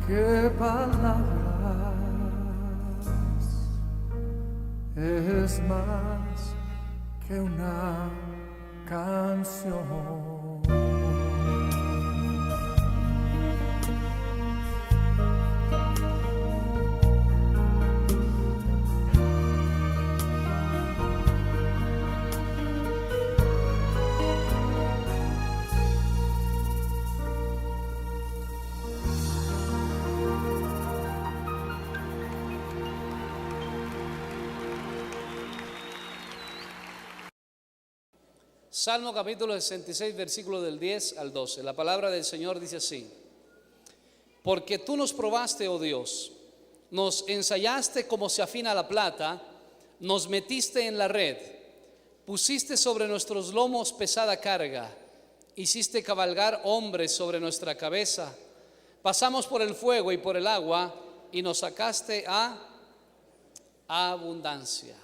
qué palabras es más que una canción. Salmo capítulo 66, versículo del 10 al 12. La palabra del Señor dice así: porque tú nos probaste, oh Dios, nos ensayaste como se afina la plata, nos metiste en la red, pusiste sobre nuestros lomos pesada carga, hiciste cabalgar hombres sobre nuestra cabeza, pasamos por el fuego y por el agua, y nos sacaste a abundancia.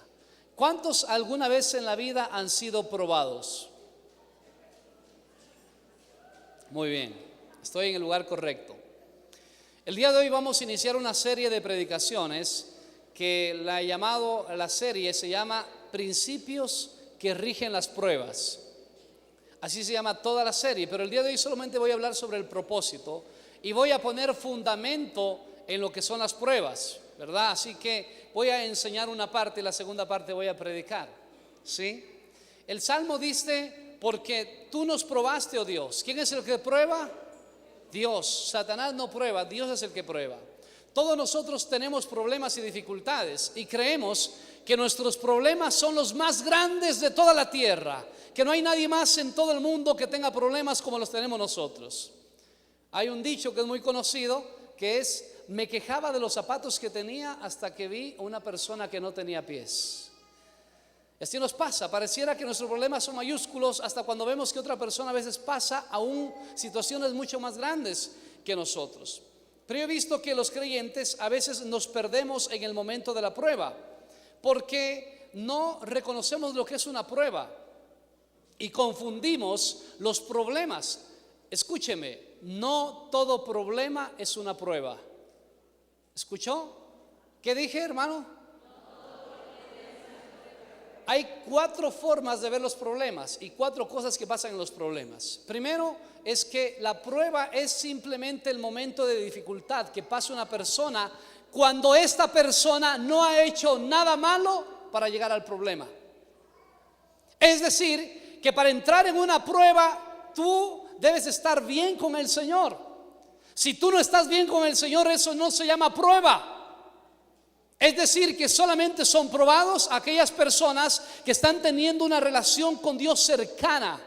¿Cuántos alguna vez en la vida han sido probados? Muy bien, estoy en el lugar correcto. El día de hoy vamos a iniciar una serie de predicaciones que la serie se llama Principios que rigen las pruebas. Así se llama toda la serie, pero el día de hoy solamente voy a hablar sobre el propósito y voy a poner fundamento en lo que son las pruebas, ¿verdad? Así que voy a enseñar una parte y la segunda parte voy a predicar, ¿sí? El Salmo dice: porque tú nos probaste, oh Dios. ¿Quién es el que prueba? Dios. Satanás no prueba, Dios es el que prueba. Todos nosotros tenemos problemas y dificultades y creemos que nuestros problemas son los más grandes de toda la tierra, que no hay nadie más en todo el mundo que tenga problemas como los tenemos nosotros. Hay un dicho que es muy conocido que es: me quejaba de los zapatos que tenía hasta que vi a una persona que no tenía pies. Así nos pasa, pareciera que nuestros problemas son mayúsculos hasta cuando vemos que otra persona a veces pasa aún situaciones mucho más grandes que nosotros. Pero yo he visto que los creyentes a veces nos perdemos en el momento de la prueba, porque no reconocemos lo que es una prueba y confundimos los problemas. Escúcheme, no todo problema es una prueba. ¿Escuchó? ¿Qué dije, hermano? Hay 4 formas de ver los problemas y 4 cosas que pasan en los problemas. Primero es que la prueba es simplemente el momento de dificultad que pasa una persona cuando esta persona no ha hecho nada malo para llegar al problema. Es decir, que para entrar en una prueba tú debes estar bien con el Señor. Si tú no estás bien con el Señor, eso no se llama prueba. Es decir, que solamente son probados aquellas personas que están teniendo una relación con Dios cercana.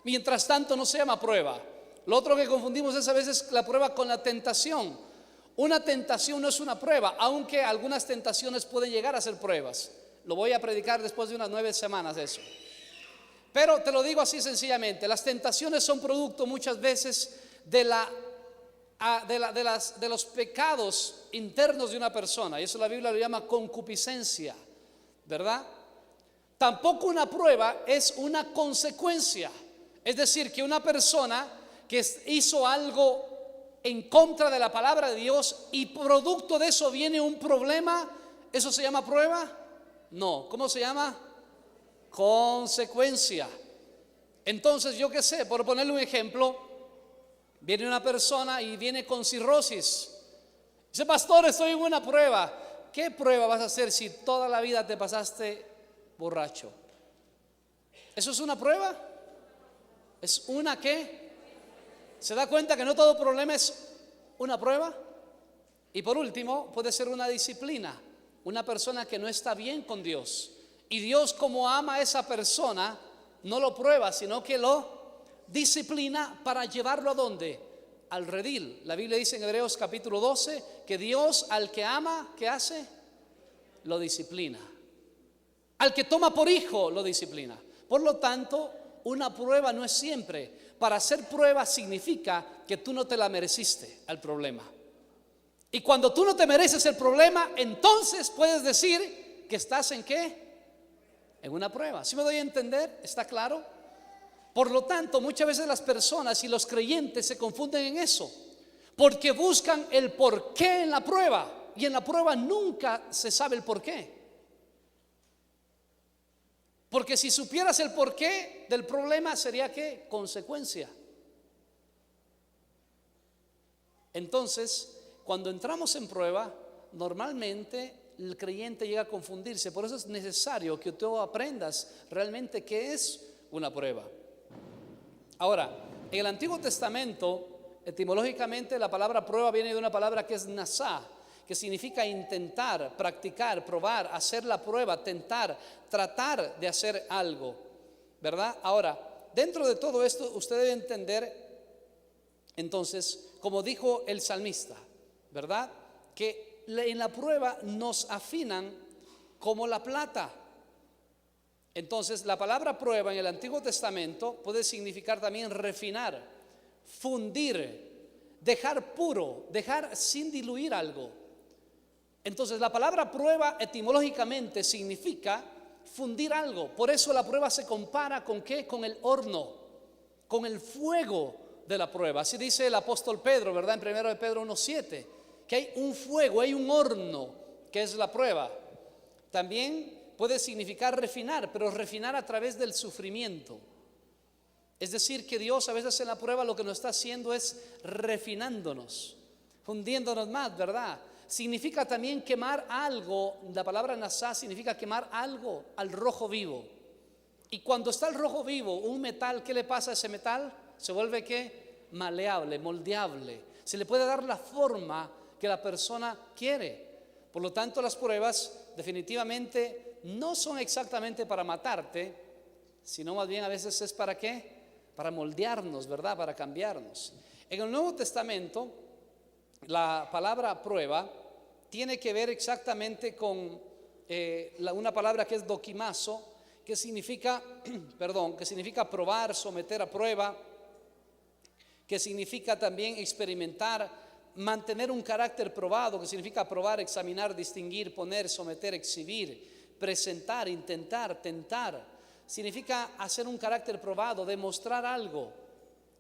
Mientras tanto no se llama prueba. Lo otro que confundimos es a veces la prueba con la tentación. Una tentación no es una prueba, aunque algunas tentaciones pueden llegar a ser pruebas. Lo voy a predicar después de unas 9 semanas de eso. Pero te lo digo así sencillamente: las tentaciones son producto muchas veces de los pecados internos de una persona, y eso la Biblia lo llama concupiscencia, ¿verdad? Tampoco una prueba es una consecuencia. Es decir, que una persona que hizo algo en contra de la palabra de Dios y producto de eso viene un problema, ¿eso se llama prueba? No. ¿Cómo se llama? Consecuencia. Entonces, yo qué sé, por ponerle un ejemplo, viene una persona y viene con cirrosis. Dice: pastor, estoy en una prueba. ¿Qué prueba vas a hacer si toda la vida te pasaste borracho? ¿Eso es una prueba? ¿Es una qué? ¿Se da cuenta que no todo problema es una prueba? Y por último, puede ser una disciplina. Una persona que no está bien con Dios. Y Dios, como ama a esa persona, no lo prueba, sino que lo disciplina para llevarlo ¿a dónde? Al redil. La Biblia dice en Hebreos capítulo 12 que Dios al que ama, ¿qué hace? Lo disciplina. Al que toma por hijo, lo disciplina. Por lo tanto, una prueba no es siempre. Para hacer prueba significa que tú no te la mereciste al problema. Y cuando tú no te mereces el problema, entonces puedes decir que estás ¿en qué? En una prueba. ¿Sí me doy a entender? ¿Está claro? Por lo tanto, muchas veces las personas y los creyentes se confunden en eso. porque buscan el porqué en la prueba, y en la prueba nunca se sabe el porqué. Porque si supieras el porqué del problema, sería ¿qué? Consecuencia. Entonces, cuando entramos en prueba, normalmente el creyente llega a confundirse. Por eso es necesario que tú aprendas realmente qué es una prueba. Ahora, en el Antiguo Testamento, etimológicamente la palabra prueba viene de una palabra que es nasá, que significa intentar, practicar, probar, hacer la prueba, tentar, tratar de hacer algo, ¿verdad? Ahora, dentro de todo esto, usted debe entender, entonces, como dijo el salmista, ¿verdad? Que en la prueba nos afinan como la plata. Entonces, la palabra prueba en el Antiguo Testamento puede significar también refinar, fundir, dejar puro, dejar sin diluir algo. Entonces, la palabra prueba etimológicamente significa fundir algo. Por eso la prueba se compara ¿con qué? Con el horno, con el fuego de la prueba. Así dice el apóstol Pedro, ¿verdad? En 1 de Pedro 1:7, que hay un fuego, hay un horno, que es la prueba. También puede significar refinar, pero refinar a través del sufrimiento. Es decir, que Dios a veces en la prueba lo que nos está haciendo es refinándonos, fundiéndonos más, ¿verdad? Significa también quemar algo. La palabra nasá significa quemar algo al rojo vivo. Y cuando está el rojo vivo, un metal, ¿qué le pasa a ese metal? Se vuelve ¿qué? Maleable, moldeable. Se le puede dar la forma que la persona quiere. Por lo tanto, las pruebas definitivamente no son exactamente para matarte, sino más bien a veces es para ¿qué? Para moldearnos, ¿verdad? Para cambiarnos. En el Nuevo Testamento, la palabra prueba tiene que ver exactamente con una palabra que es dokimazo, que significa, que significa probar, someter a prueba, que significa también experimentar, mantener un carácter probado, que significa probar, examinar, distinguir, poner, someter, exhibir, presentar, intentar, tentar. Significa hacer un carácter probado, demostrar algo.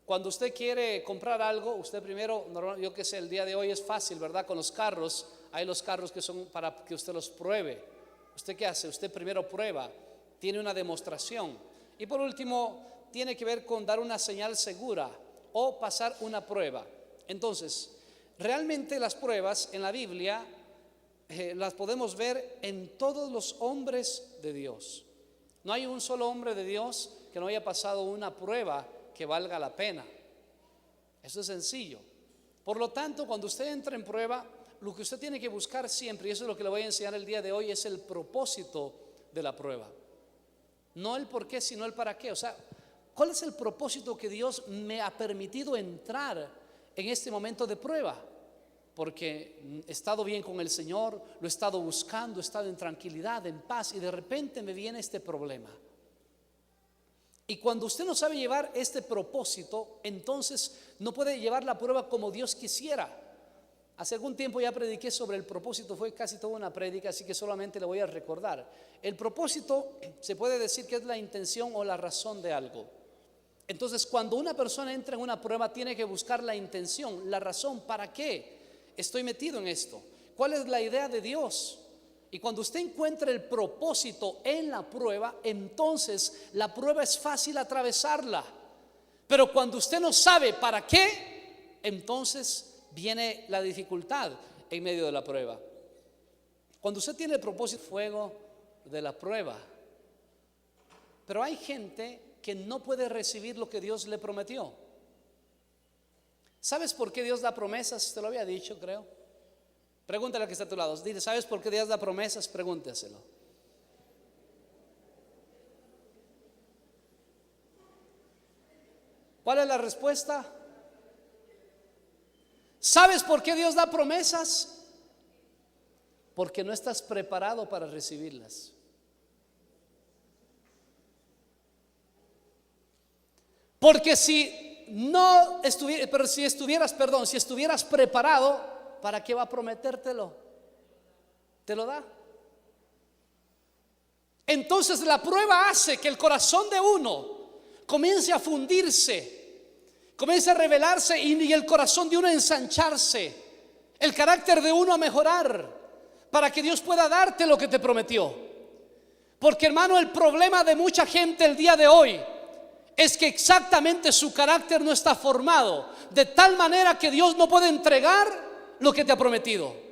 Cuando usted quiere comprar algo, usted primero, yo que sé, el día de hoy es fácil, ¿verdad? Con los carros, hay los carros que son para que usted los pruebe. ¿Usted qué hace? Usted primero prueba, tiene una demostración. Y por último, tiene que ver con dar una señal segura o pasar una prueba. Entonces, realmente las pruebas en la Biblia las podemos ver en todos los hombres de Dios. No hay un solo hombre de Dios que no haya pasado una prueba que valga la pena. Eso es sencillo. Por lo tanto, cuando usted entra en prueba, lo que usted tiene que buscar siempre, y eso es lo que le voy a enseñar el día de hoy, es el propósito de la prueba. No el por qué, sino el para qué. O sea, ¿cuál es el propósito que Dios me ha permitido entrar en este momento de prueba? Porque he estado bien con el Señor, lo he estado buscando, he estado en tranquilidad, en paz, y de repente me viene este problema. Y cuando usted no sabe llevar este propósito, entonces no puede llevar la prueba como Dios quisiera. Hace algún tiempo ya prediqué sobre el propósito, fue casi toda una prédica, así que solamente le voy a recordar. El propósito se puede decir que es la intención o la razón de algo. Entonces, cuando una persona entra en una prueba, tiene que buscar la intención, la razón, ¿para qué estoy metido en esto? ¿Cuál es la idea de Dios? Y cuando usted encuentra el propósito en la prueba, entonces la prueba es fácil atravesarla. Pero cuando usted no sabe para qué, entonces viene la dificultad en medio de la prueba. Cuando usted tiene el propósito, fuego de la prueba. Pero hay gente que no puede recibir lo que Dios le prometió. ¿Sabes por qué Dios da promesas? Te lo había dicho, creo. Pregúntale al que está a tu lado. Dile, ¿sabes por qué Dios da promesas? Pregúnteselo. ¿Cuál es la respuesta? ¿Sabes por qué Dios da promesas? Porque no estás preparado para recibirlas. Porque si estuvieras preparado, ¿para qué va a prometértelo? Te lo da. Entonces la prueba hace que el corazón de uno comience a fundirse, Comienza a revelarse y el corazón de uno a ensancharse, el carácter de uno a mejorar, para que Dios pueda darte lo que te prometió. Porque, hermano, el problema de mucha gente el día de hoy es que exactamente su carácter no está formado, de tal manera que Dios no puede entregar lo que te ha prometido.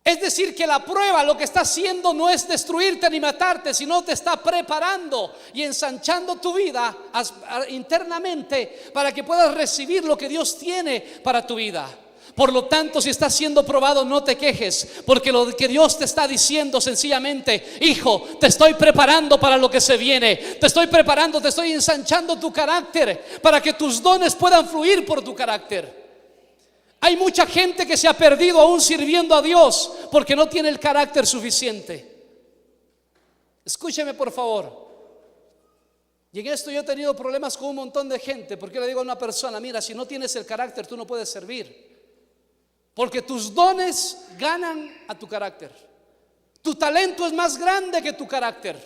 Es decir, que la prueba lo que está haciendo no es destruirte ni matarte, sino te está preparando y ensanchando tu vida internamente para que puedas recibir lo que Dios tiene para tu vida. Por lo tanto, si estás siendo probado, no te quejes, porque lo que Dios te está diciendo sencillamente: hijo, te estoy preparando para lo que se viene. Te estoy preparando, te estoy ensanchando tu carácter para que tus dones puedan fluir por tu carácter. Hay mucha gente que se ha perdido aún sirviendo a Dios porque no tiene el carácter suficiente. Escúcheme, por favor. Y en esto yo he tenido problemas con un montón de gente, porque le digo a una persona: mira, si no tienes el carácter, tú no puedes servir. Porque tus dones ganan a tu carácter. Tu talento es más grande que tu carácter.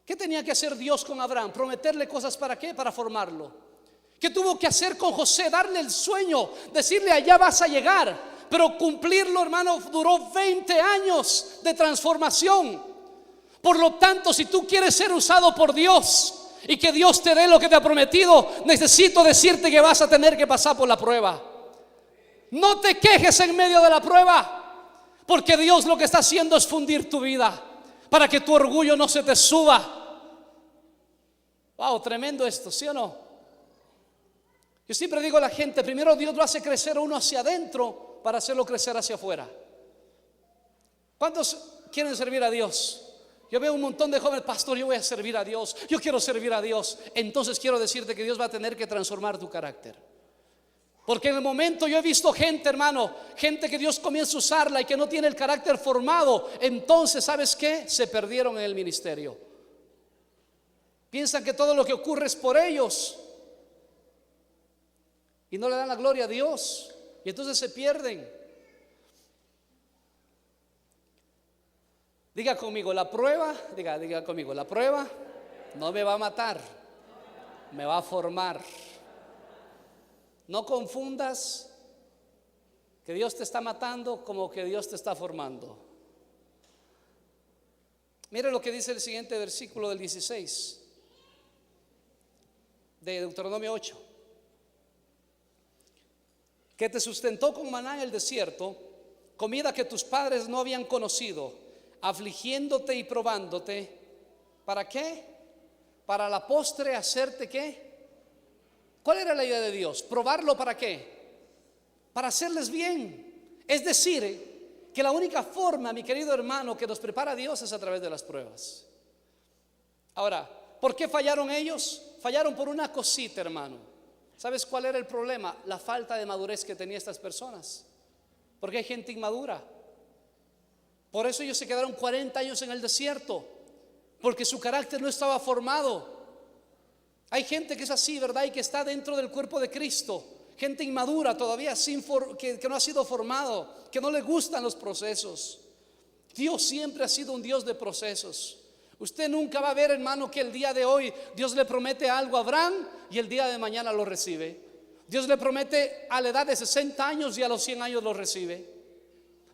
¿Qué tenía que hacer Dios con Abraham? Prometerle cosas, ¿para qué? Para formarlo. ¿Qué tuvo que hacer con José? Darle el sueño, decirle: allá vas a llegar. Pero cumplirlo, hermano, duró 20 años de transformación. Por lo tanto, si tú quieres ser usado por Dios y que Dios te dé lo que te ha prometido, necesito decirte que vas a tener que pasar por la prueba. No te quejes en medio de la prueba, porque Dios lo que está haciendo es fundir tu vida para que tu orgullo no se te suba. Wow, tremendo esto, ¿sí o no? Yo siempre digo a la gente: primero Dios lo hace crecer a uno hacia adentro para hacerlo crecer hacia afuera. ¿Cuántos quieren servir a Dios? Yo veo un montón de jóvenes: pastor, yo voy a servir a Dios, yo quiero servir a Dios. Entonces quiero decirte que Dios va a tener que transformar tu carácter. Porque en el momento yo he visto gente, hermano, gente que Dios comienza a usarla y que no tiene el carácter formado. Entonces, ¿sabes qué? Se perdieron en el ministerio. Piensan que todo lo que ocurre es por ellos y no le dan la gloria a Dios, y entonces se pierden. Diga conmigo: la prueba, diga conmigo: la prueba no me va a matar, me va a formar. No confundas que Dios te está matando como que Dios te está formando. Mire lo que dice el siguiente versículo del 16 de Deuteronomio 8: que te sustentó con maná en el desierto, comida que tus padres no habían conocido, afligiéndote y probándote. ¿Para qué? Para la postre hacerte ¿qué? ¿Cuál era la idea de Dios? ¿Probarlo para qué? Para hacerles bien. Es decir, que la única forma, mi querido hermano, que nos prepara Dios es a través de las pruebas. Ahora, ¿por qué fallaron ellos? Fallaron por una cosita, hermano. ¿Sabes cuál era el problema? La falta de madurez que tenían estas personas. Porque hay gente inmadura. Por eso ellos se quedaron 40 años en el desierto, porque su carácter no estaba formado. Hay gente que es así, ¿verdad? Y que está dentro del cuerpo de Cristo. Gente inmadura todavía, que no ha sido formado, que no le gustan los procesos. Dios siempre ha sido un Dios de procesos. Usted nunca va a ver, hermano, que el día de hoy Dios le promete algo a Abraham y el día de mañana lo recibe. Dios le promete a la edad de 60 años y a los 100 años lo recibe.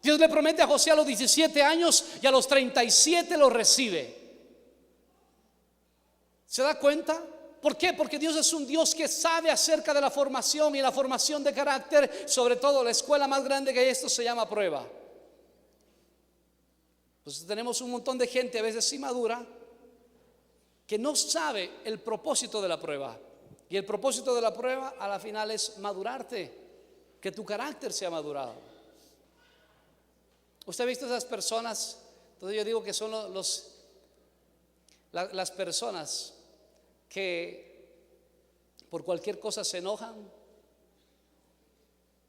Dios le promete a José a los 17 años y a los 37 lo recibe. ¿Se da cuenta? ¿Por qué? Porque Dios es un Dios que sabe acerca de la formación y la formación de carácter. Sobre todo la escuela más grande que hay, esto se llama prueba. Pues tenemos un montón de gente a veces inmadura que no sabe el propósito de la prueba. Y el propósito de la prueba a la final es madurarte, que tu carácter sea madurado. ¿Usted ha visto esas personas? Entonces yo digo que son las personas que por cualquier cosa se enojan.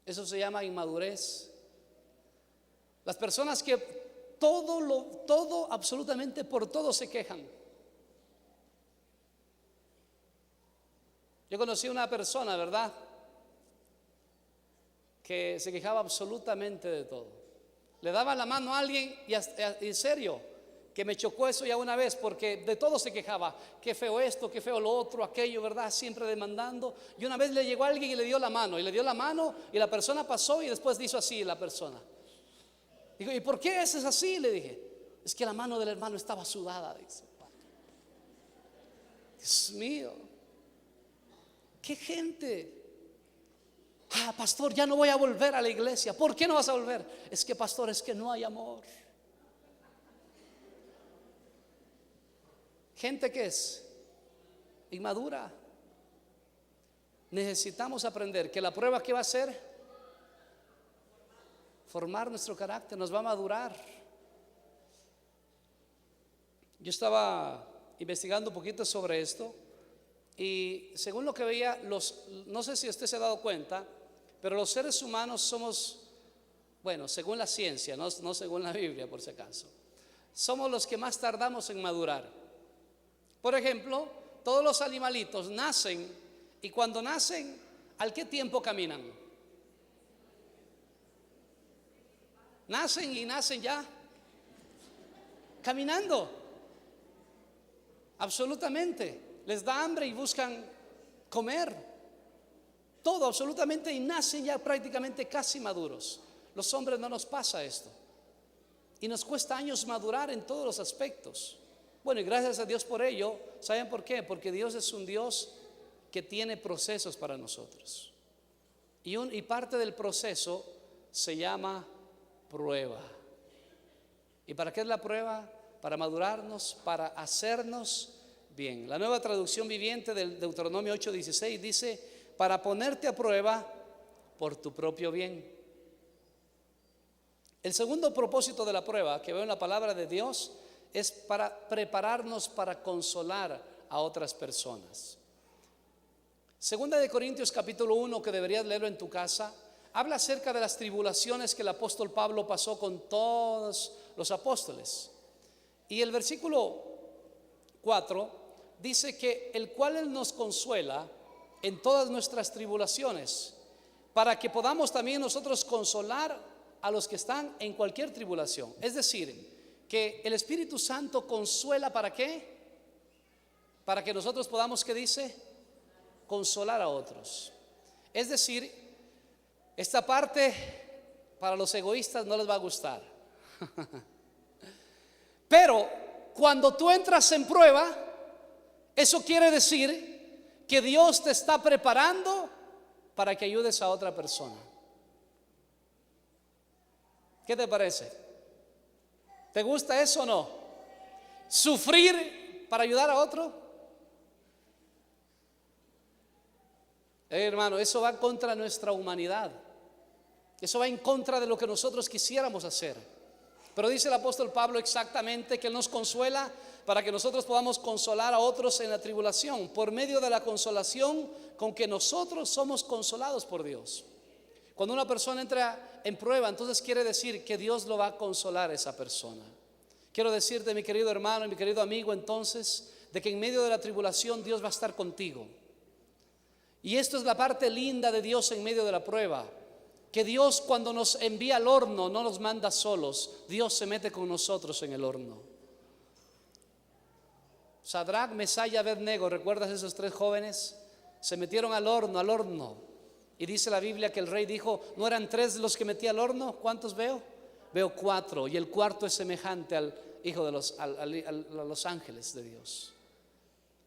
Eso se llama inmadurez. Las personas que todo, absolutamente por todo se quejan. Yo conocí a una persona, ¿verdad?, que se quejaba absolutamente de todo. Le daba la mano a alguien y en serio, que me chocó eso ya una vez, porque de todo se quejaba, qué feo esto, qué feo lo otro, aquello, ¿verdad? Siempre demandando. Y una vez le llegó alguien y le dio la mano, y la persona pasó y después hizo así la persona. Digo, ¿y por qué ese es así? Le dije, es que la mano del hermano estaba sudada, dice. Dios mío, qué gente. Pastor, ya no voy a volver a la iglesia. ¿Por qué no vas a volver? Es que, pastor, es que no hay amor. Gente que es inmadura. Necesitamos aprender que la prueba que va a ser formar nuestro carácter, nos va a madurar. Yo estaba investigando un poquito sobre esto y según lo que veía, no sé si usted se ha dado cuenta, pero los seres humanos somos, bueno, según la ciencia, no según la Biblia por si acaso, somos los que más tardamos en madurar. Por ejemplo, todos los animalitos nacen y cuando nacen, ¿al qué tiempo caminan? Nacen y nacen ya caminando. Absolutamente. Les da hambre y buscan comer. Todo, absolutamente, y nacen ya prácticamente casi maduros. Los hombres no nos pasa esto. Y nos cuesta años madurar en todos los aspectos. Bueno, y gracias a Dios por ello. ¿Saben por qué? Porque Dios es un Dios que tiene procesos para nosotros. Y parte del proceso se llama prueba. ¿Y para qué es la prueba? Para madurarnos, para hacernos bien. La Nueva Traducción Viviente del Deuteronomio 8:16 dice: para ponerte a prueba por tu propio bien. El segundo propósito de la prueba que veo en la palabra de Dios es para prepararnos para consolar a otras personas. Segunda de Corintios capítulo 1, que deberías leerlo en tu casa, habla acerca de las tribulaciones que el apóstol Pablo pasó con todos los apóstoles. Y el versículo 4 dice que el cual Él nos consuela en todas nuestras tribulaciones, para que podamos también nosotros consolar a los que están en cualquier tribulación. Es decir, que el Espíritu Santo consuela, ¿para qué? Para que nosotros podamos, ¿qué dice? Consolar a otros. Es decir, esta parte para los egoístas no les va a gustar. Pero cuando tú entras en prueba, eso quiere decir que Dios te está preparando para que ayudes a otra persona. ¿Qué te parece? ¿Te gusta eso o no? ¿Sufrir para ayudar a otro? Hermano, eso va contra nuestra humanidad. Eso va en contra de lo que nosotros quisiéramos hacer. Pero dice el apóstol Pablo exactamente que Él nos consuela para que nosotros podamos consolar a otros en la tribulación, por medio de la consolación con que nosotros somos consolados por Dios. Cuando una persona entra en prueba, entonces quiere decir que Dios lo va a consolar a esa persona. Quiero decirte, mi querido hermano y mi querido amigo, entonces, de que en medio de la tribulación Dios va a estar contigo. Y esto es la parte linda de Dios en medio de la prueba. Que Dios, cuando nos envía al horno, no nos manda solos. Dios se mete con nosotros en el horno. Sadrach, Mesach y Abednego, ¿recuerdas esos tres jóvenes? Se metieron al horno. Y dice la Biblia que el rey dijo: ¿no eran tres los que metí al horno? ¿Cuántos veo? Veo 4, y el cuarto es semejante al hijo de a los ángeles de Dios,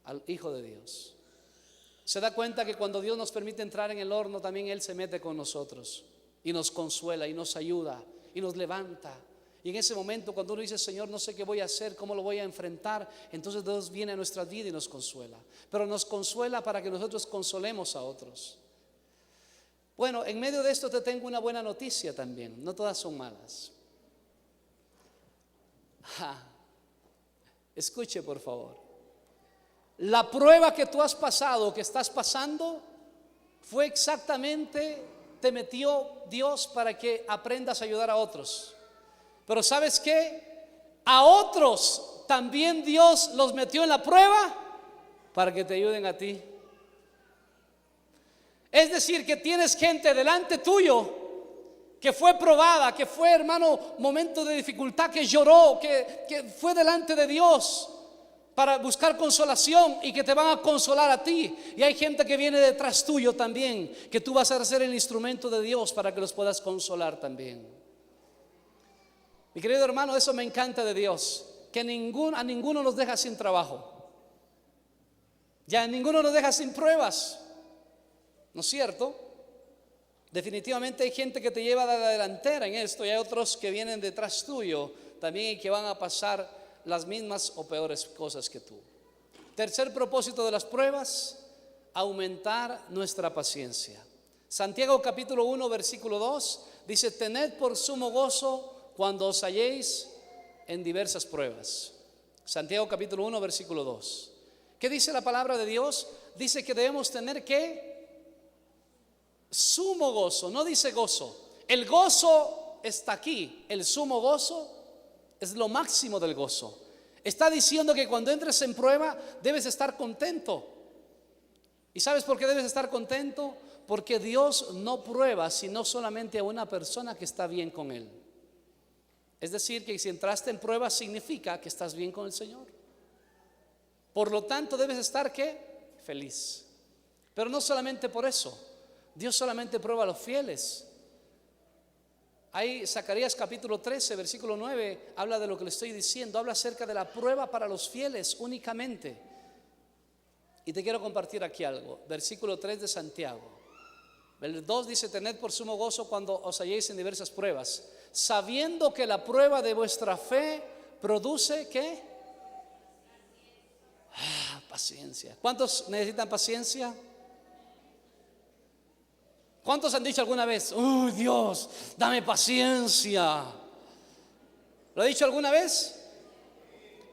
al Hijo de Dios. Se da cuenta que cuando Dios nos permite entrar en el horno, también Él se mete con nosotros y nos consuela y nos ayuda y nos levanta. Y en ese momento, cuando uno dice: Señor, no sé qué voy a hacer, cómo lo voy a enfrentar, entonces Dios viene a nuestra vida y nos consuela. Pero nos consuela para que nosotros consolemos a otros. Bueno, en medio de esto te tengo una buena noticia también. No todas son malas. Escuche, por favor. La prueba que tú has pasado, que estás pasando, fue exactamente, te metió Dios para que aprendas a ayudar a otros. Pero ¿sabes qué? A otros también Dios los metió en la prueba para que te ayuden a ti. Es decir, que tienes gente delante tuyo que fue probada, que fue, hermano, momento de dificultad, que lloró, que fue delante de Dios para buscar consolación y que te van a consolar a ti. Y hay gente que viene detrás tuyo también, que tú vas a ser el instrumento de Dios para que los puedas consolar también. Mi querido hermano, eso me encanta de Dios, que a ninguno nos deja sin trabajo. Ya ninguno nos deja sin pruebas, ¿no es cierto? Definitivamente hay gente que te lleva de la delantera en esto y hay otros que vienen detrás tuyo también y que van a pasar las mismas o peores cosas que tú. Tercer propósito de las pruebas: aumentar nuestra paciencia. Santiago capítulo 1 versículo 2 dice: tened por sumo gozo cuando os halléis en diversas pruebas. Santiago capítulo 1 versículo 2. ¿Qué dice la palabra de Dios? Dice que debemos tener ¿qué? Sumo gozo, no dice gozo. El gozo está aquí, el sumo gozo es lo máximo del gozo. Está diciendo que cuando entres en prueba debes estar contento. ¿Y sabes por qué debes estar contento? Porque Dios no prueba sino solamente a una persona que está bien con Él. Es decir, que si entraste en prueba significa que estás bien con el Señor. Por lo tanto debes estar ¿qué? Feliz. Pero no solamente por eso. Dios solamente prueba a los fieles. Ahí Zacarías capítulo 13 versículo 9 habla de lo que le estoy diciendo. Habla acerca de la prueba para los fieles únicamente. Y te quiero compartir aquí algo. Versículo 3 de Santiago. El 2 dice: tened por sumo gozo cuando os halléis en diversas pruebas, sabiendo que la prueba de vuestra fe produce ¿qué? Paciencia. ¿Cuántos necesitan paciencia? ¿Cuántos han dicho alguna vez: uy, Dios, dame paciencia? ¿Lo he dicho alguna vez?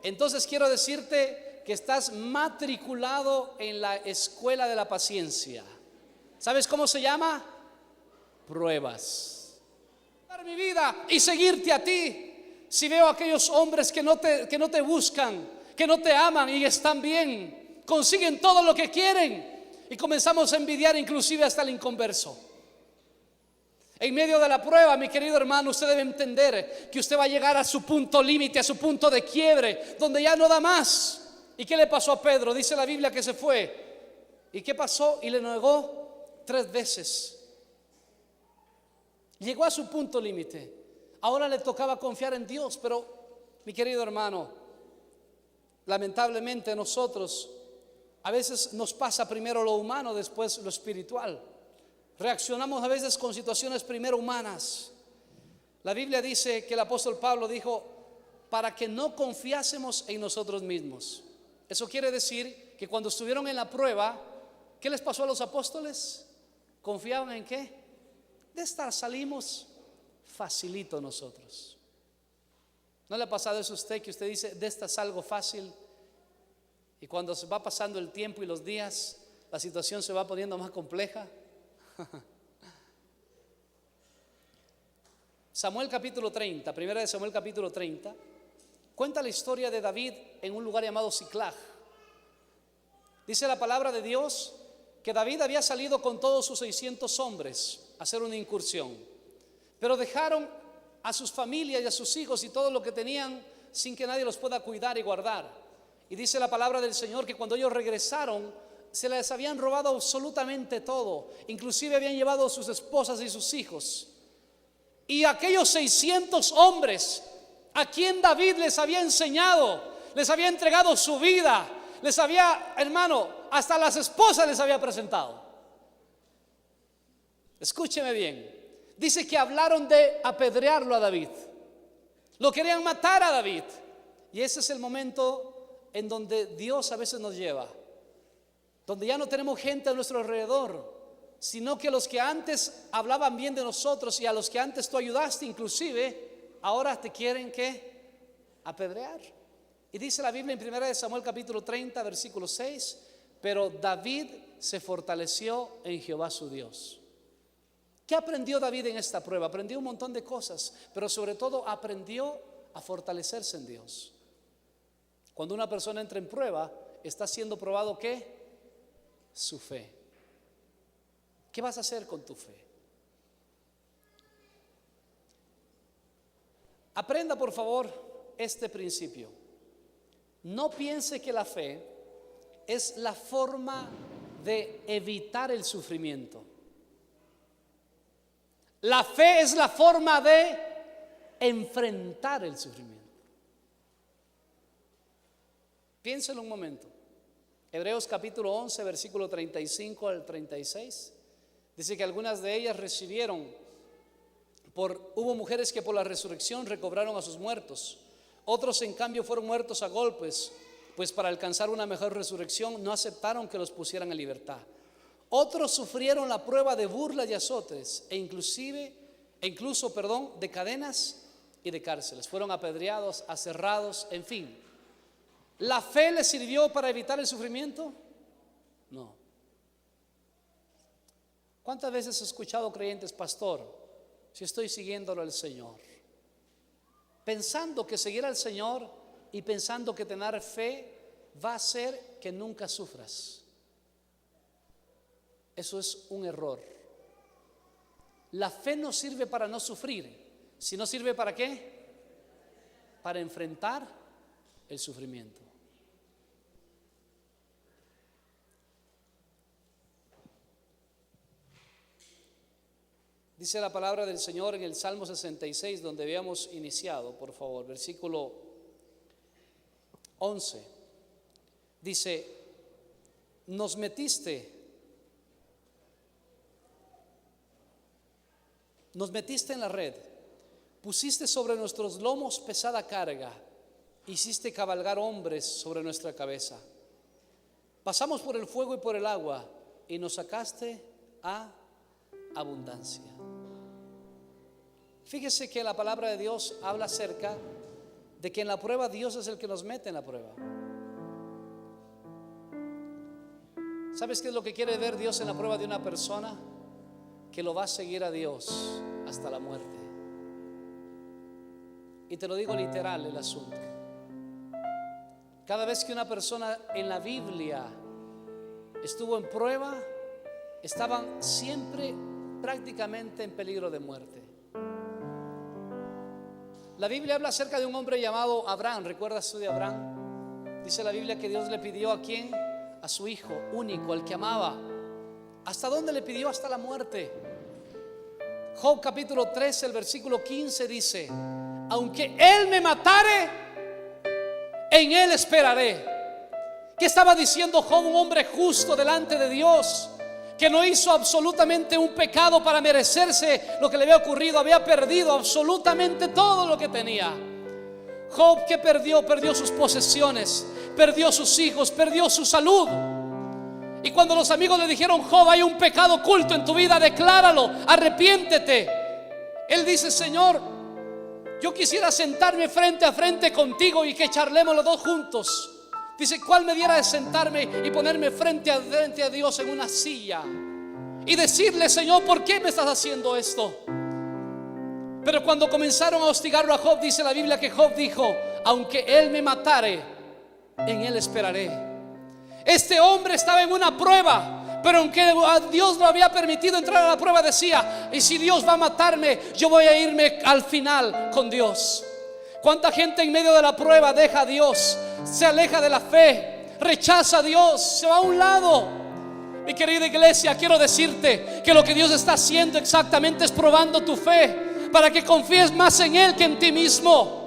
Entonces quiero decirte que estás matriculado en la escuela de la paciencia. ¿Sabes cómo se llama? Pruebas. Dar mi vida y seguirte a ti. Si veo a aquellos hombres que no te buscan, que no te aman y están bien, consiguen todo lo que quieren, y comenzamos a envidiar inclusive hasta el inconverso. En medio de la prueba, mi querido hermano, usted debe entender que usted va a llegar a su punto límite, a su punto de quiebre, donde ya no da más. ¿Y qué le pasó a Pedro? Dice la Biblia que se fue. ¿Y qué pasó? Y le negó 3 veces. Llegó a su punto límite. Ahora le tocaba confiar en Dios. Pero, mi querido hermano, lamentablemente nosotros a veces nos pasa primero lo humano, después lo espiritual. Reaccionamos a veces con situaciones primero humanas. La Biblia dice que el apóstol Pablo dijo: para que no confiásemos en nosotros mismos. Eso quiere decir que cuando estuvieron en la prueba, ¿qué les pasó a los apóstoles? ¿Confiaban en qué? De esta salimos facilito nosotros. ¿No le ha pasado eso a usted, que usted dice: de esta salgo fácil? Y cuando se va pasando el tiempo y los días, la situación se va poniendo más compleja. Samuel capítulo 30, primera de Samuel capítulo 30, cuenta la historia de David en un lugar llamado Siclag. Dice la palabra de Dios que David había salido con todos sus 600 hombres a hacer una incursión, pero dejaron a sus familias y a sus hijos y todo lo que tenían sin que nadie los pueda cuidar y guardar. Y dice la palabra del Señor que cuando ellos regresaron, se les habían robado absolutamente todo, inclusive habían llevado a sus esposas y sus hijos. Y aquellos 600 hombres a quien David les había enseñado, les había entregado su vida, les había, hermano, hasta las esposas les había presentado. Escúcheme bien. Dice que hablaron de apedrearlo a David. Lo querían matar a David. Y ese es el momento en donde Dios a veces nos lleva, donde ya no tenemos gente a nuestro alrededor, sino que los que antes hablaban bien de nosotros y a los que antes tú ayudaste inclusive, ahora te quieren ¿qué? Apedrear. Y dice la Biblia en 1 Samuel capítulo 30 versículo 6: pero David se fortaleció en Jehová su Dios. ¿Qué aprendió David en esta prueba? Aprendió un montón de cosas, pero sobre todo aprendió a fortalecerse en Dios. Cuando una persona entra en prueba, está siendo probado ¿qué? Su fe. ¿Qué vas a hacer con tu fe? Aprenda por favor este principio. No piense que la fe es la forma de evitar el sufrimiento. La fe es la forma de enfrentar el sufrimiento. Piénselo un momento. Hebreos capítulo 11, versículo 35 al 36. Dice que algunas de ellas hubo mujeres que por la resurrección recobraron a sus muertos. Otros en cambio fueron muertos a golpes, pues para alcanzar una mejor resurrección no aceptaron que los pusieran en libertad. Otros sufrieron la prueba de burlas y azotes e incluso de cadenas y de cárceles. Fueron apedreados, aserrados, en fin. ¿La fe les sirvió para evitar el sufrimiento? No. ¿Cuántas veces he escuchado creyentes, pastor, si estoy siguiéndolo al Señor? Pensando que seguir al Señor y pensando que tener fe va a hacer que nunca sufras. Eso es un error. La fe no sirve para no sufrir, sino sirve para ¿qué? Para enfrentar el sufrimiento. Dice la palabra del Señor en el Salmo 66, donde habíamos iniciado, por favor, versículo 11. Dice: nos metiste en la red, pusiste sobre nuestros lomos pesada carga, hiciste cabalgar hombres sobre nuestra cabeza. Pasamos por el fuego y por el agua, y nos sacaste a abundancia. Fíjese que la palabra de Dios habla acerca de que en la prueba Dios es el que nos mete en la prueba. ¿Sabes qué es lo que quiere ver Dios en la prueba de una persona? Que lo va a seguir a Dios hasta la muerte. Y te lo digo literal el asunto. Cada vez que una persona en la Biblia estuvo en prueba, estaban siempre prácticamente en peligro de muerte. La Biblia habla acerca de un hombre llamado Abraham. ¿Recuerdas tú de Abraham? Dice la Biblia que Dios le pidió ¿a quién? A su hijo único, al que amaba. ¿Hasta dónde le pidió? Hasta la muerte. Job capítulo 13, el versículo 15 dice: aunque él me matare, en él esperaré. ¿Qué estaba diciendo Job? Un hombre justo delante de Dios, que no hizo absolutamente un pecado para merecerse lo que le había ocurrido. Había perdido absolutamente todo lo que tenía. Job, ¿qué perdió? Perdió sus posesiones, perdió sus hijos, perdió su salud. Y cuando los amigos le dijeron: Job, hay un pecado oculto en tu vida, decláralo, arrepiéntete. Él dice: Señor, yo quisiera sentarme frente a frente contigo y que charlemos los dos juntos. Dice: ¿cuál me diera de sentarme y ponerme frente a Dios en una silla y decirle: Señor, ¿por qué me estás haciendo esto? Pero cuando comenzaron a hostigarlo a Job, dice la Biblia que Job dijo: aunque él me matare, en él esperaré. Este hombre estaba en una prueba, pero aunque a Dios lo había permitido entrar a la prueba, decía: y si Dios va a matarme, yo voy a irme al final con Dios. ¿Cuánta gente en medio de la prueba deja a Dios, se aleja de la fe, rechaza a Dios, se va a un lado? Mi querida iglesia, quiero decirte que lo que Dios está haciendo exactamente es probando tu fe, para que confíes más en Él que en ti mismo.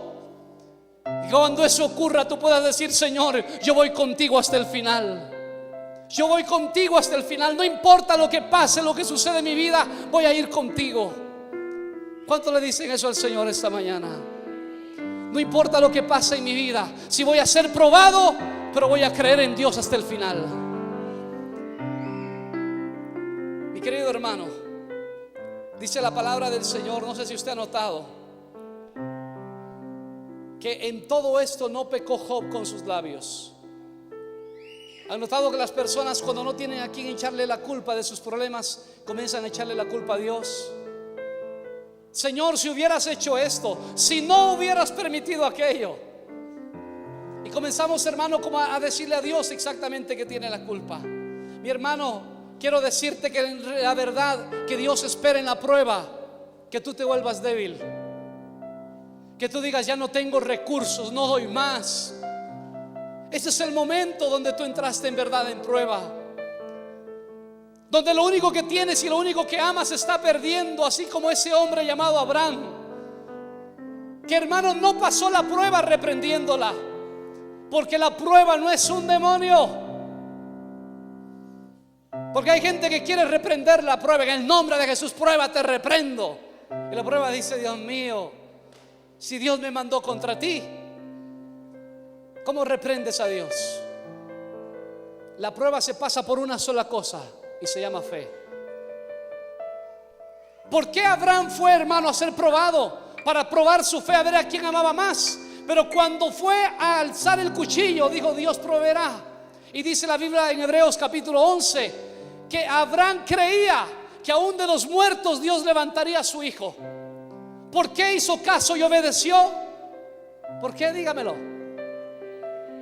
Y cuando eso ocurra, tú puedas decir: Señor, yo voy contigo hasta el final. Yo voy contigo hasta el final. No importa lo que pase, lo que sucede en mi vida, voy a ir contigo. ¿Cuánto le dicen eso al Señor esta mañana? No importa lo que pase en mi vida, si voy a ser probado, pero voy a creer en Dios hasta el final. Mi querido hermano, dice la palabra del Señor, no sé si usted ha notado, que en todo esto no pecó Job con sus labios. ¿Han notado que las personas, cuando no tienen a quien echarle la culpa de sus problemas, comienzan a echarle la culpa a Dios? Señor, si hubieras hecho esto, si no hubieras permitido aquello. Y comenzamos, hermano, como a decirle a Dios exactamente que tiene la culpa. Mi hermano, quiero decirte que la verdad, que Dios espera en la prueba que tú te vuelvas débil, Que tú digas, ya no tengo recursos, no doy más. Ese es el momento donde tú entraste en verdad en prueba, donde lo único que tienes y lo único que amas se está perdiendo, así como ese hombre llamado Abraham, que, hermano, no pasó la prueba reprendiéndola, porque la prueba no es un demonio. Porque hay gente que quiere reprender la prueba. En el nombre de Jesús, prueba, te reprendo. Y la prueba dice, Dios mío, si Dios me mandó contra ti, ¿cómo reprendes a Dios? La prueba se pasa por una sola cosa y se llama fe. ¿Por qué Abraham fue, hermano, a ser probado? Para probar su fe, a ver a quién amaba más. Pero cuando fue a alzar el cuchillo, dijo, Dios proveerá. Y dice la Biblia en Hebreos capítulo 11 que Abraham creía que aún de los muertos Dios levantaría a su hijo. ¿Por qué hizo caso y obedeció? ¿Por qué? Dígamelo.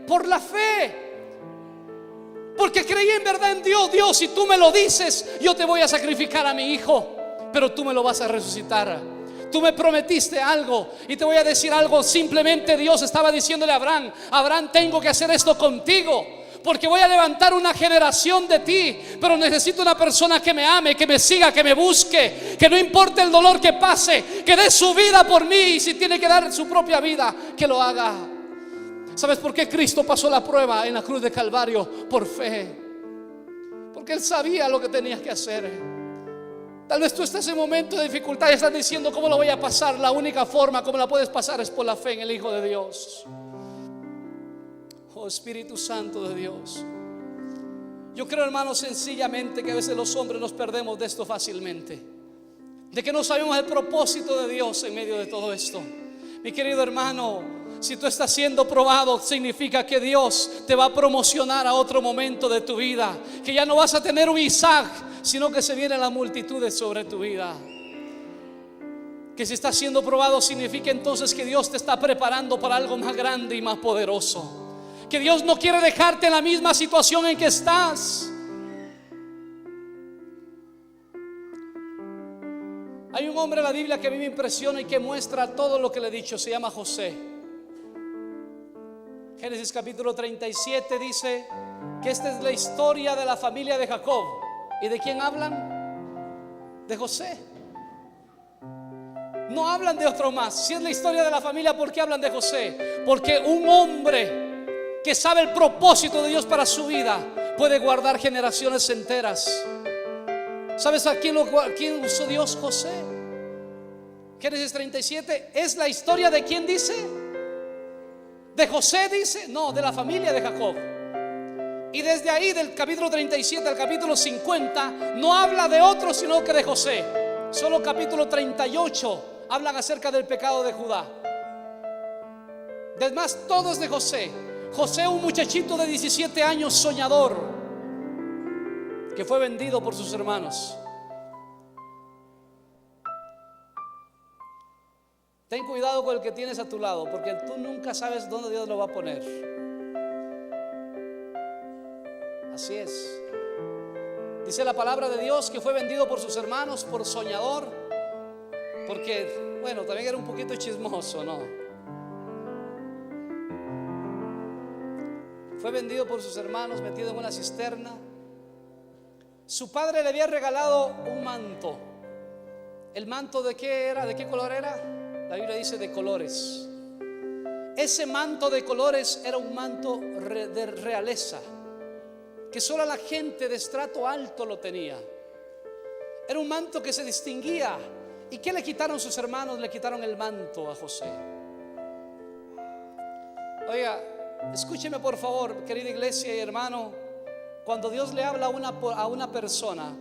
Por la fe. Porque creí en verdad en Dios. Dios, si tú me lo dices, yo te voy a sacrificar a mi hijo, pero tú me lo vas a resucitar. Tú me prometiste algo y te voy a decir algo. Simplemente Dios estaba diciéndole a Abraham, Abraham, tengo que hacer esto contigo, porque voy a levantar una generación de ti, pero necesito una persona que me ame, que me siga, que me busque, que no importe el dolor que pase, que dé su vida por mí, y si tiene que dar su propia vida, que lo haga. ¿Sabes por qué Cristo pasó la prueba en la cruz de Calvario? Por fe, porque Él sabía lo que tenía que hacer. Tal vez tú estás en momento de dificultad y estás diciendo, ¿cómo lo voy a pasar? La única forma como la puedes pasar es por la fe en el Hijo de Dios. Oh Espíritu Santo de Dios, yo creo, hermanos, sencillamente que a veces los hombres nos perdemos de esto fácilmente, de que no sabemos el propósito de Dios en medio de todo esto. Mi querido hermano, si tú estás siendo probado, significa que Dios te va a promocionar a otro momento de tu vida, que ya no vas a tener un Isaac, sino que se vienen las multitudes sobre tu vida. Que si estás siendo probado, significa entonces que Dios te está preparando para algo más grande y más poderoso. Que Dios no quiere dejarte en la misma situación en que estás. Hay un hombre en la Biblia que a mí me impresiona y que muestra todo lo que le he dicho. Se llama José. Génesis capítulo 37 dice que esta es la historia de la familia de Jacob. ¿Y de quién hablan? De José. No hablan de otro más. Si es la historia de la familia, ¿por qué hablan de José? Porque un hombre que sabe el propósito de Dios para su vida puede guardar generaciones enteras. ¿Sabes a quién usó Dios? José. Génesis 37 es la historia de quién dice. ¿De José dice? No, de la familia de Jacob. Y desde ahí, del capítulo 37 al capítulo 50, no habla de otro sino que de José. Solo capítulo 38 hablan acerca del pecado de Judá. Además, todo es de José. José, un muchachito de 17 años, soñador, que fue vendido por sus hermanos. Ten cuidado con el que tienes a tu lado, porque tú nunca sabes dónde Dios lo va a poner. Así es. Dice la palabra de Dios que fue vendido por sus hermanos por soñador, porque, bueno, también era un poquito chismoso, ¿no? Fue vendido por sus hermanos, metido en una cisterna. Su padre le había regalado un manto. ¿El manto de qué era? ¿De qué color era? La Biblia dice de colores. Ese manto de colores era un manto de realeza, que solo la gente de estrato alto lo tenía. Era un manto que se distinguía. ¿Y qué le quitaron sus hermanos? Le quitaron el manto a José. Oiga, escúcheme por favor, querida iglesia y hermano. Cuando Dios le habla a una persona,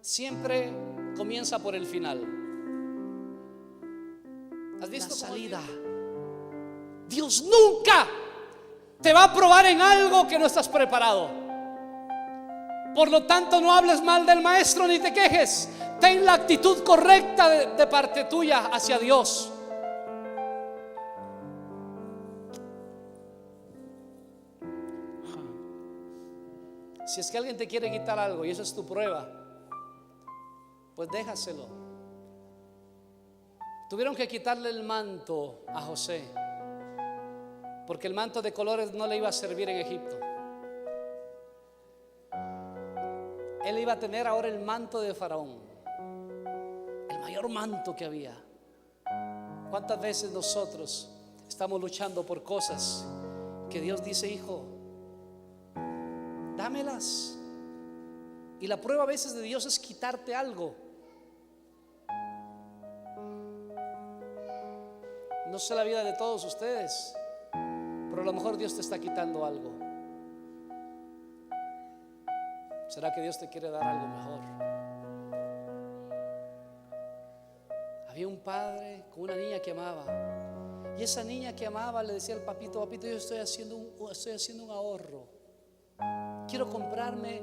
siempre comienza por el final. ¿Has visto la salida? Dios nunca te va a probar en algo que no estás preparado. Por lo tanto, no hables mal del maestro ni te quejes. Ten la actitud correcta de parte tuya hacia Dios. Si es que alguien te quiere quitar algo y eso es tu prueba, pues déjaselo. Tuvieron que quitarle el manto a José, porque el manto de colores no le iba a servir en Egipto. Él iba a tener ahora el manto de Faraón, el mayor manto que había. ¿Cuántas veces nosotros estamos luchando por cosas que Dios dice: hijo, dámelas? Y la prueba a veces de Dios es quitarte algo. No sé la vida de todos ustedes, pero a lo mejor Dios te está quitando algo. ¿Será que Dios te quiere dar algo mejor? Había un padre con una niña que amaba, y esa niña que amaba le decía al papito: papito, yo estoy haciendo un ahorro. Quiero comprarme,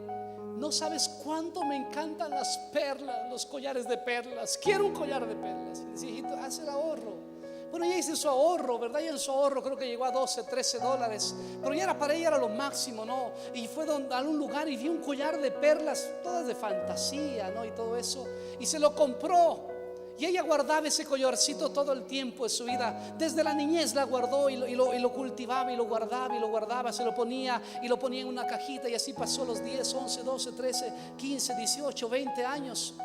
no sabes cuánto me encantan las perlas, los collares de perlas. Quiero un collar de perlas. Y decía: hijito, haz el ahorro. Bueno, ella hizo su ahorro, ¿verdad? Y en su ahorro creo que llegó a $12, $13, pero ya era, para ella era lo máximo, ¿no? Y fue a un lugar y vio un collar de perlas, todas de fantasía, ¿no? Y todo eso, y se lo compró. Y ella guardaba ese collarcito todo el tiempo de su vida. Desde la niñez la guardó y lo cultivaba y lo guardaba y lo guardaba. Se lo ponía y lo ponía en una cajita, y así pasó los 10, 11, 12, 13, 15, 18, 20 años.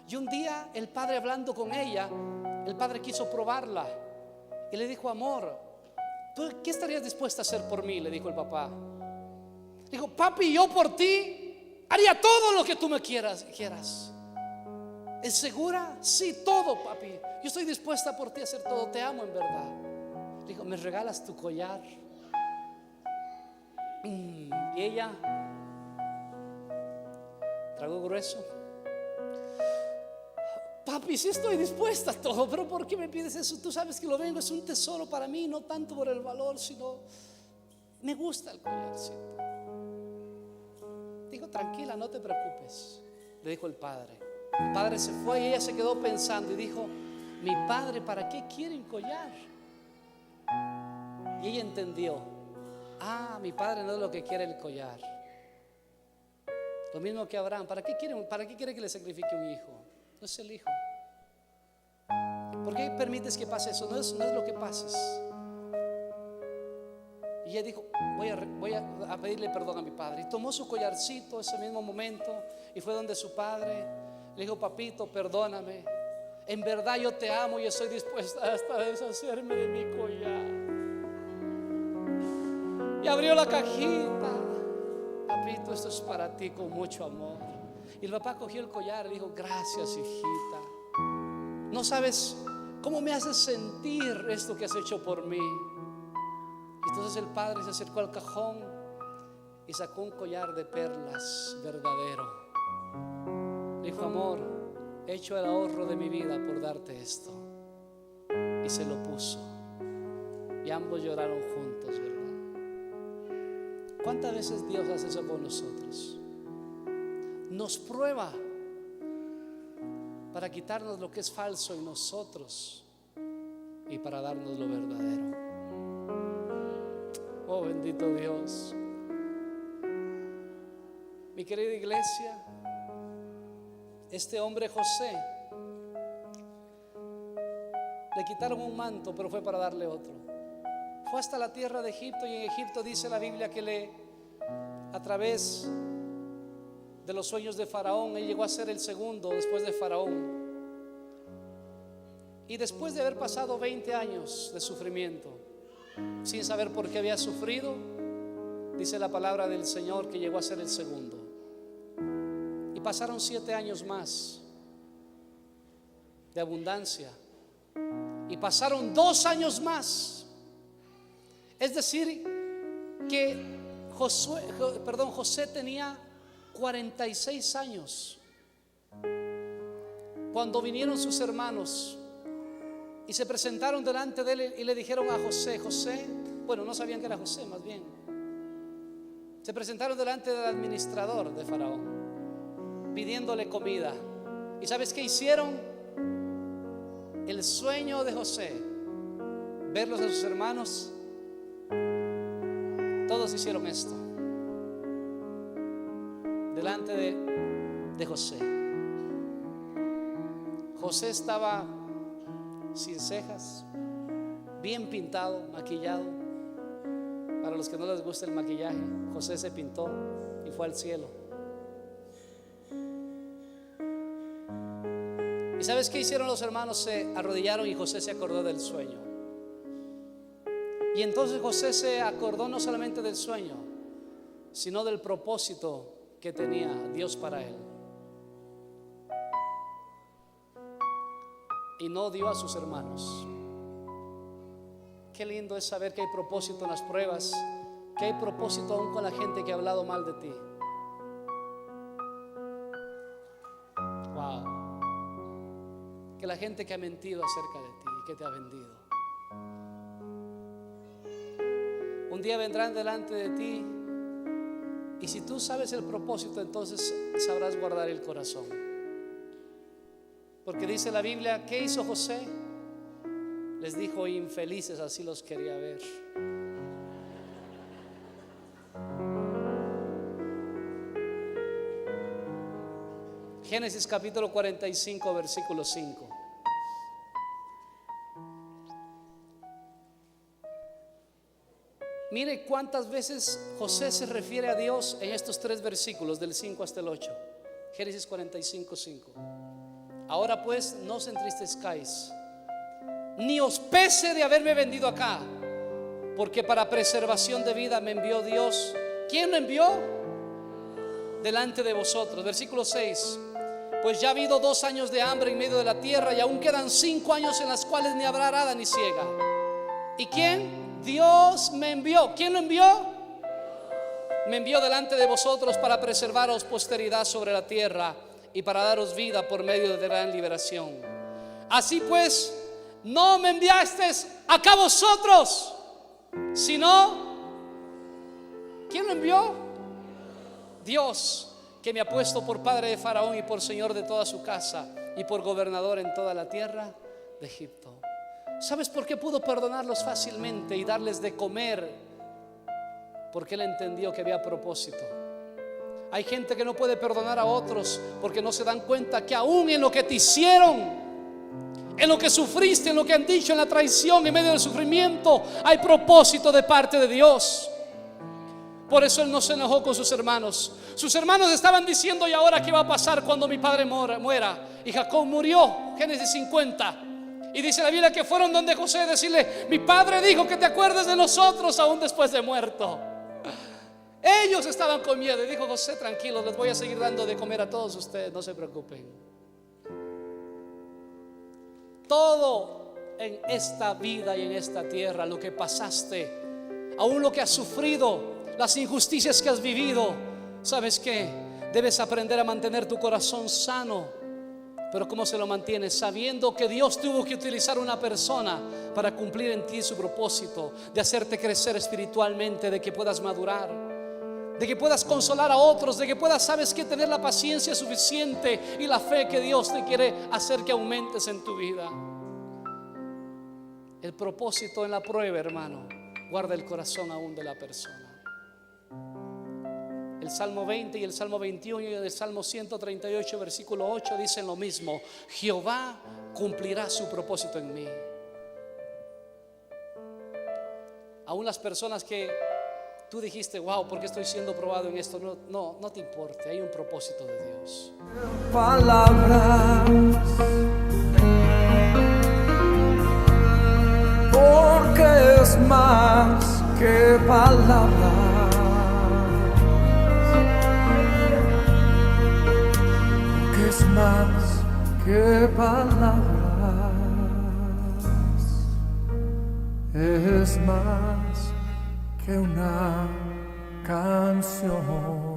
Y un día el padre, hablando con ella, el padre quiso probarla y le dijo: amor, ¿tú qué estarías dispuesta a hacer por mí? Le dijo el papá. Dijo: papi, yo por ti haría todo lo que tú me quieras. ¿Es segura? Sí, todo, papi. Yo estoy dispuesta por ti a hacer todo. Te amo en verdad. Dijo: ¿me regalas tu collar? Y ella tragó grueso. Papi, sí estoy dispuesta a todo, pero ¿por qué me pides eso? Tú sabes que lo vengo, es un tesoro para mí, no tanto por el valor, sino me gusta el collarcito. Dijo: tranquila, no te preocupes, le dijo el padre. El padre se fue y ella se quedó pensando y dijo: mi padre, ¿para qué quiere un collar? Y ella entendió: mi padre no es lo que quiere el collar. Lo mismo que Abraham. ¿Para qué quiere que le sacrifique un hijo? No es el hijo. ¿Por qué permites que pase eso? No es lo que pases. Y ella dijo: voy a pedirle perdón a mi padre. Y tomó su collarcito ese mismo momento y fue donde su padre. Le dijo: papito, perdóname. En verdad yo te amo y estoy dispuesta hasta deshacerme de mi collar. Y abrió la cajita. Papito, esto es para ti con mucho amor. Y el papá cogió el collar y dijo: gracias, hijita. No sabes cómo me hace sentir esto que has hecho por mí. Entonces el padre se acercó al cajón y sacó un collar de perlas verdadero. Dijo: amor, he hecho el ahorro de mi vida por darte esto. Y se lo puso. Y ambos lloraron juntos, ¿verdad? ¿Cuántas veces Dios hace eso con nosotros? Nos prueba para quitarnos lo que es falso en nosotros y para darnos lo verdadero. Oh, bendito Dios. Mi querida iglesia, este hombre José, le quitaron un manto, pero fue para darle otro. Fue hasta la tierra de Egipto, y en Egipto dice la Biblia que a través de los sueños de Faraón, él llegó a ser el segundo después de Faraón. Y después de haber pasado 20 años de sufrimiento, sin saber por qué había sufrido, dice la palabra del Señor que llegó a ser el segundo. Y pasaron 7 años más de abundancia, y pasaron 2 años más. Es decir, que José tenía 46 años cuando vinieron sus hermanos y se presentaron delante de él y le dijeron a José, bueno, no sabían que era José, más bien se presentaron delante del administrador de Faraón pidiéndole comida. ¿Y sabes qué hicieron? El sueño de José, verlos a sus hermanos, todos hicieron esto delante de José. José estaba sin cejas, bien pintado, maquillado. Para los que no les gusta el maquillaje, José se pintó y fue al cielo. ¿Y sabes qué hicieron los hermanos? Se arrodillaron y José se acordó del sueño. Y entonces José se acordó no solamente del sueño, sino del propósito que tenía Dios para él. Y no dio a sus hermanos. Qué lindo es saber que hay propósito en las pruebas, que hay propósito aún con la gente que ha hablado mal de ti. Wow. Que la gente que ha mentido acerca de ti y que te ha vendido, un día vendrán delante de ti, y si tú sabes el propósito, entonces sabrás guardar el corazón. Porque dice la Biblia, ¿qué hizo José? Les dijo: infelices, así los quería ver. Génesis capítulo 45, versículo 5. Mire cuántas veces José se refiere a Dios en estos 3 versículos, del 5 hasta el 8. Génesis 45, 5. Ahora pues, no os entristezcáis, ni os pese de haberme vendido acá, porque para preservación de vida me envió Dios. ¿Quién lo envió? Delante de vosotros. Versículo 6. Pues ya ha habido 2 años de hambre en medio de la tierra, y aún quedan 5 años en las cuales ni habrá arada ni siega. ¿Y quién? Dios me envió. ¿Quién lo envió? Me envió delante de vosotros para preservaros posteridad sobre la tierra y para daros vida por medio de gran liberación. Así pues, no me enviasteis acá vosotros, sino ¿quién lo envió? Dios, que me ha puesto por padre de Faraón y por señor de toda su casa y por gobernador en toda la tierra de Egipto. ¿Sabes por qué pudo perdonarlos fácilmente y darles de comer? Porque él entendió que había propósito. Hay gente que no puede perdonar a otros porque no se dan cuenta que aún en lo que te hicieron, en lo que sufriste, en lo que han dicho, en la traición, en medio del sufrimiento, hay propósito de parte de Dios. Por eso él no se enojó con sus hermanos. Sus hermanos estaban diciendo: ¿y ahora qué va a pasar cuando mi padre muera? Y Jacob murió. Génesis 50. Y dice la Biblia que fueron donde José a decirle: mi padre dijo que te acuerdes de nosotros aún después de muerto. Ellos estaban con miedo y dijo José: tranquilos, les voy a seguir dando de comer a todos ustedes, no se preocupen. Todo en esta vida y en esta tierra, lo que pasaste, aún lo que has sufrido, las injusticias que has vivido, ¿sabes qué? Debes aprender a mantener tu corazón sano. Pero ¿cómo se lo mantienes? Sabiendo que Dios tuvo que utilizar una persona para cumplir en ti su propósito, de hacerte crecer espiritualmente, de que puedas madurar, de que puedas consolar a otros, de que puedas, ¿sabes qué?, tener la paciencia suficiente y la fe que Dios te quiere hacer que aumentes en tu vida. El propósito en la prueba, hermano, guarda el corazón aún de la persona. El Salmo 20 y el Salmo 21 y el Salmo 138 versículo 8 dicen lo mismo: Jehová cumplirá su propósito en mí. Aún las personas que tú dijiste: wow, ¿por qué estoy siendo probado en esto? No te importe, hay un propósito de Dios. Palabras, porque es más que palabras. Es más que palabras, es más que una canción.